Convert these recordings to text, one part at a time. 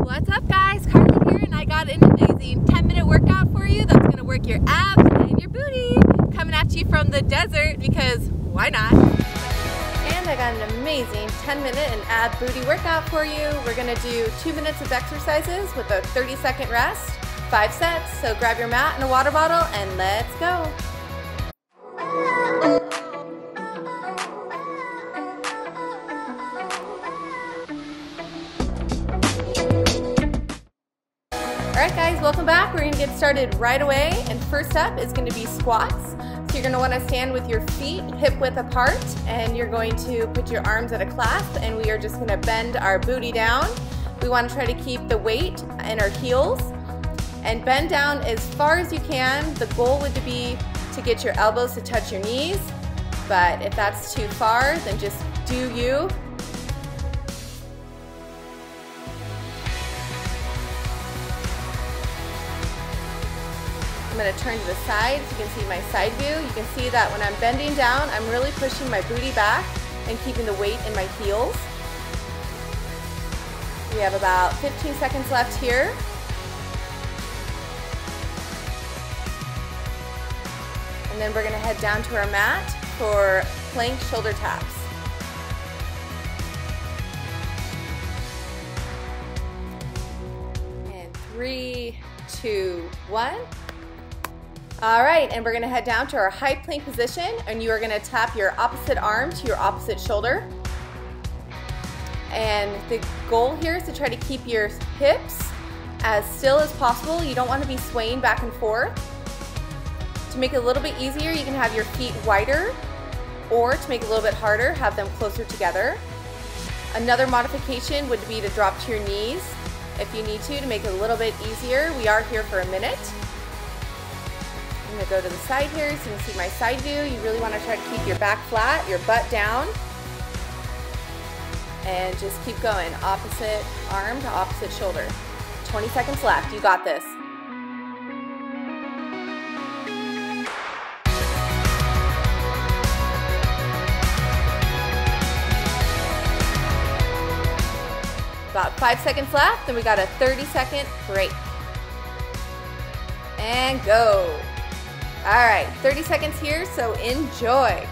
What's up guys, Carly here, and I got an amazing 10-minute workout for you that's going to work your abs and your booty, coming at you from the desert because why not? And I got an amazing 10-minute and ab booty workout for you. We're going to do 2 minutes of exercises with a 30-second rest, 5 sets. So grab your mat and a water bottle and let's go. Alright guys, welcome back. We're going to get started right away, and first up is going to be squats. So you're going to want to stand with your feet hip width apart, and you're going to put your arms at a clasp, and we are just going to bend our booty down. We want to try to keep the weight in our heels and bend down as far as you can. The goal would be to get your elbows to touch your knees, but if that's too far, then just do you. I'm going to turn to the side so you can see my side view. You can see that when I'm bending down, I'm really pushing my booty back and keeping the weight in my heels. We have about 15 seconds left here. And then we're going to head down to our mat for plank shoulder taps. And 3, 2, 1. All right, and we're gonna head down to our high plank position, and you are gonna tap your opposite arm to your opposite shoulder. And the goal here is to try to keep your hips as still as possible. You don't wanna be swaying back and forth. To make it a little bit easier, you can have your feet wider, or to make it a little bit harder, have them closer together. Another modification would be to drop to your knees if you need to make it a little bit easier. We are here for a minute. I'm going to go to the side here so you can see my side view. You really want to try to keep your back flat, your butt down, and just keep going. Opposite arm to opposite shoulder. 20 seconds left. You got this. About 5 seconds left, then we got a 30-second break. And go. All right, 30 seconds here, so enjoy.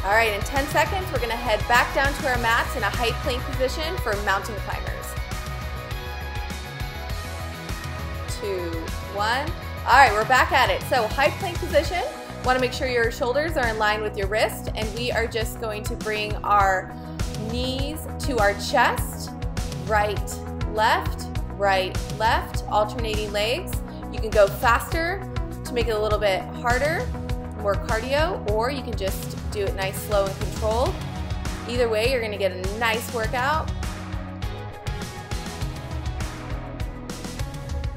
All right, in 10 seconds, we're gonna head back down to our mats in a high plank position for mountain climbers. 2, 1. All right, we're back at it. So high plank position. Want to make sure your shoulders are in line with your wrist, and we are just going to bring our knees to our chest. Right, left, alternating legs. You can go faster to make it a little bit harder, more cardio, or you can just do it nice, slow, and controlled. Either way, you're going to get a nice workout.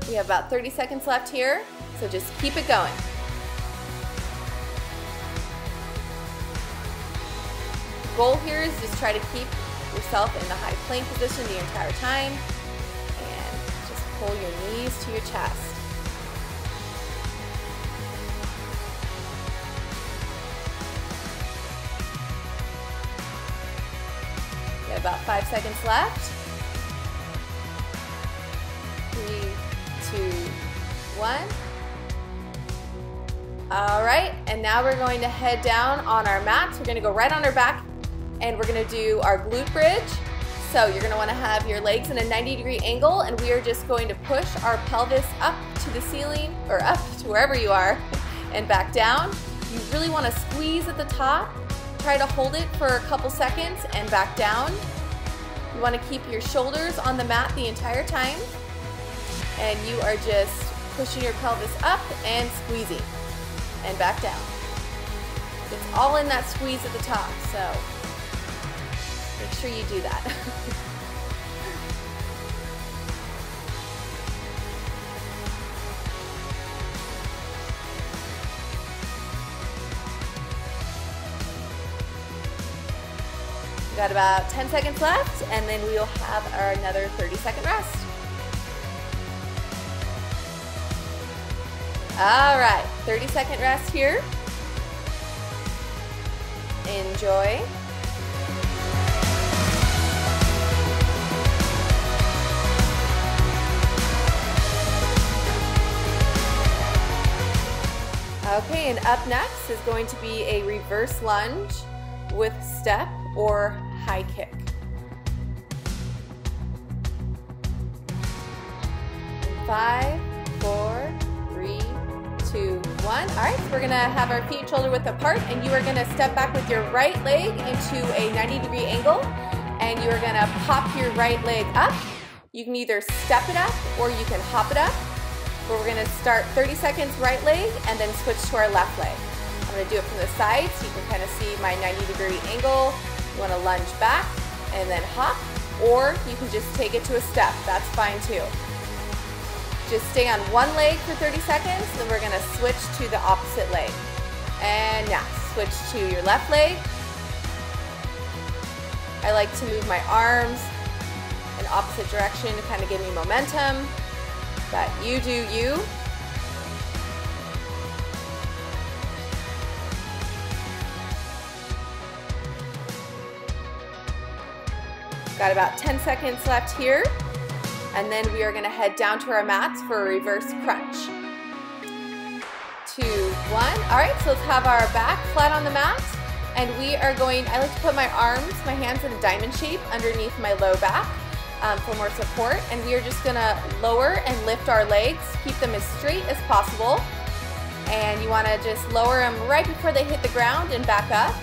We have about 30 seconds left here, so just keep it going. The goal here is just try to keep yourself in the high plank position the entire time, and just pull your knees to your chest. We have about 5 seconds left. 3, 2, 1. All right, and now we're going to head down on our mats. We're going to go right on our back, and we're going to do our glute bridge. So you're going to want to have your legs in a 90-degree angle, and we are just going to push our pelvis up to the ceiling, or up to wherever you are, and back down. You really want to squeeze at the top. Try to hold it for a couple seconds and back down. You want to keep your shoulders on the mat the entire time, and you are just pushing your pelvis up and squeezing and back down. It's all in that squeeze at the top, so make sure you do that. We got about 10 seconds left, and then we'll have our another 30-second rest. All right, 30-second rest here. Enjoy. Okay, and up next is going to be a reverse lunge with step or high kick. 5, 4, 3, 2, 1. All right, so we're gonna have our feet shoulder width apart, and you are gonna step back with your right leg into a 90-degree angle, and you are gonna pop your right leg up. You can either step it up or you can hop it up. But we're gonna start 30 seconds right leg and then switch to our left leg. I'm gonna do it from the side so you can kind of see my 90-degree angle. You wanna lunge back and then hop, or you can just take it to a step. That's fine too. Just stay on one leg for 30 seconds, then we're gonna switch to the opposite leg. And now, switch to your left leg. I like to move my arms in opposite direction to kind of give me momentum. But you do you. Got about 10 seconds left here. And then we are gonna head down to our mats for a reverse crunch. 2, 1. All right, so let's have our back flat on the mat. And we are going, I like to put my arms, my hands in a diamond shape underneath my low back. For more support, and we are just gonna lower and lift our legs, keep them as straight as possible, and you wanna just lower them right before they hit the ground and back up.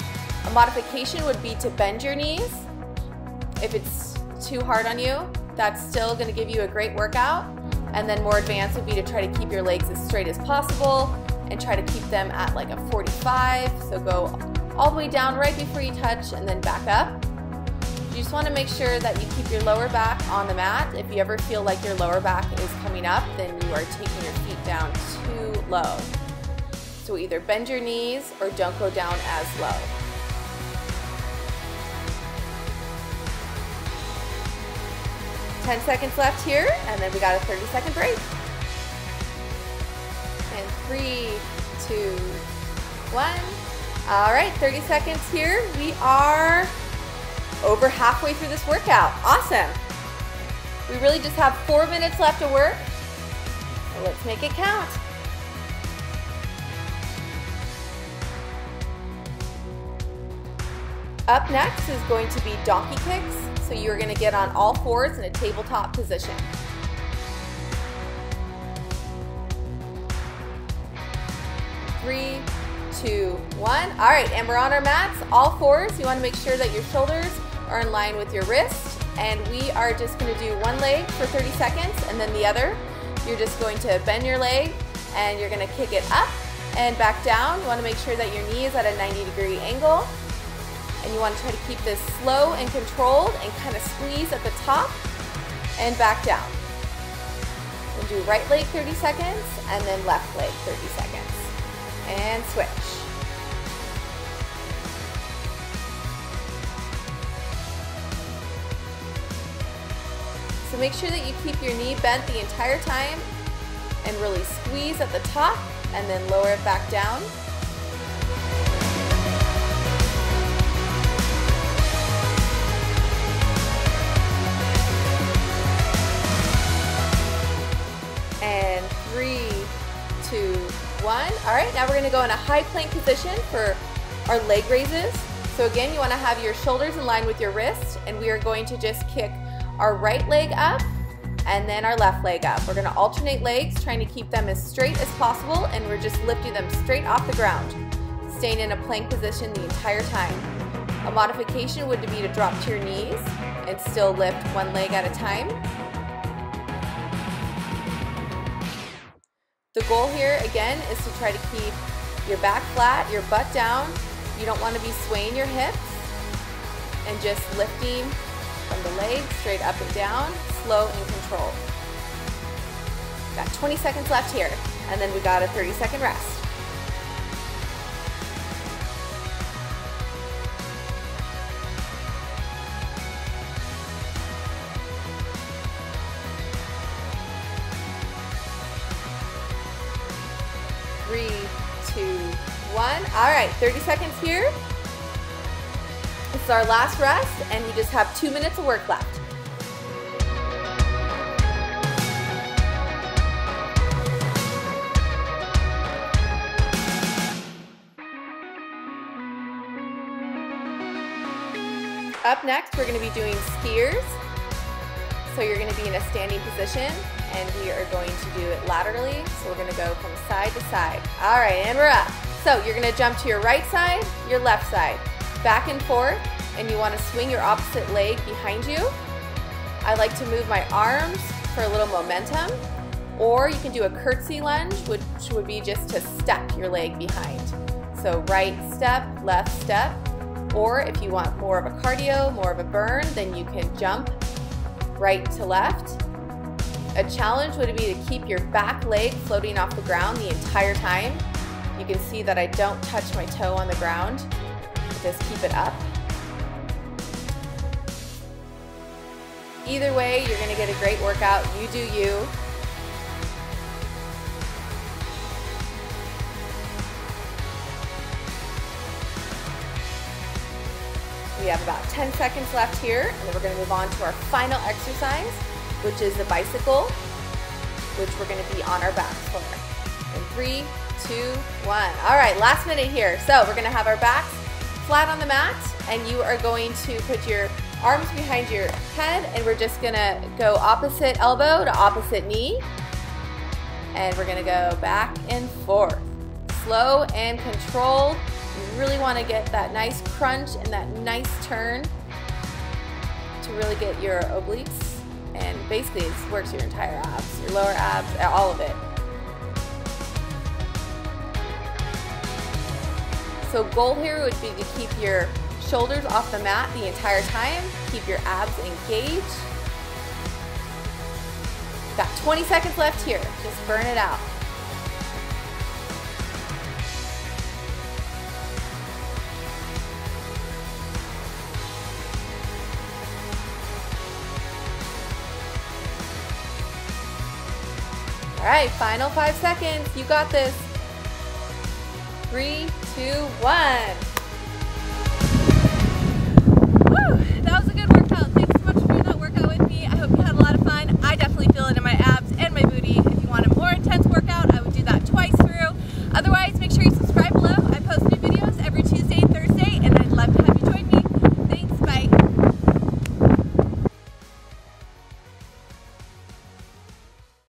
A modification would be to bend your knees. If it's too hard on you, that's still gonna give you a great workout, and then more advanced would be to try to keep your legs as straight as possible and try to keep them at like a 45, so go all the way down right before you touch and then back up. You just want to make sure that you keep your lower back on the mat. If you ever feel like your lower back is coming up, then you are taking your feet down too low. So either bend your knees or don't go down as low. Ten seconds left here, and then we got a 30-second break. And 3, 2, 1. All right, 30 seconds here. We are over halfway through this workout. Awesome. We really just have 4 minutes left to work. So let's make it count. Up next is going to be donkey kicks. So you're gonna get on all fours in a tabletop position. 3, 2, 1. All right, and we're on our mats, all fours. You wanna make sure that your shoulders are in line with your wrist, and we are just gonna do one leg for 30 seconds and then the other. You're just going to bend your leg and you're gonna kick it up and back down. You wanna make sure that your knee is at a 90-degree angle, and you wanna try to keep this slow and controlled and kind of squeeze at the top and back down. We'll do right leg 30 seconds and then left leg 30 seconds. And switch. So make sure that you keep your knee bent the entire time and really squeeze at the top and then lower it back down. And 3, 2, 1. All right, now we're gonna go in a high plank position for our leg raises. So again, you wanna have your shoulders in line with your wrists, and we are going to just kick our right leg up and then our left leg up. We're gonna alternate legs, trying to keep them as straight as possible, and we're just lifting them straight off the ground, staying in a plank position the entire time. A modification would be to drop to your knees and still lift one leg at a time. The goal here, again, is to try to keep your back flat, your butt down. You don't want to be swaying your hips, and just lifting from the legs straight up and down, slow and controlled. Got 20 seconds left here, and then we got a 30-second rest. 2, 1. All right, 30 seconds here. This is our last rest, and you just have 2 minutes of work left. Up next, we're going to be doing skiers. So you're going to be in a standing position, and we are going to do it laterally. So we're going to go from side to side. All right, and we're up. So you're going to jump to your right side, your left side, back and forth, and you want to swing your opposite leg behind you. I like to move my arms for a little momentum, or you can do a curtsy lunge, which would be just to step your leg behind. So right step, left step. Or if you want more of a cardio, more of a burn, then you can jump right to left. A challenge would be to keep your back leg floating off the ground the entire time. You can see that I don't touch my toe on the ground. Just keep it up. Either way, you're gonna get a great workout. You do you. We have about 10 seconds left here, and then we're going to move on to our final exercise, which is the bicycle, which we're going to be on our backs for. In 3, 2, 1. All right, last minute here. So we're going to have our backs flat on the mat, and you are going to put your arms behind your head, and we're just going to go opposite elbow to opposite knee, and we're going to go back and forth. Slow and controlled. You really want to get that nice crunch and that nice turn to really get your obliques, and basically it works your entire abs, your lower abs, all of it. So goal here would be to keep your shoulders off the mat the entire time, keep your abs engaged. Got 20 seconds left here, just burn it out. All right, final 5 seconds. You got this. 3, 2, 1.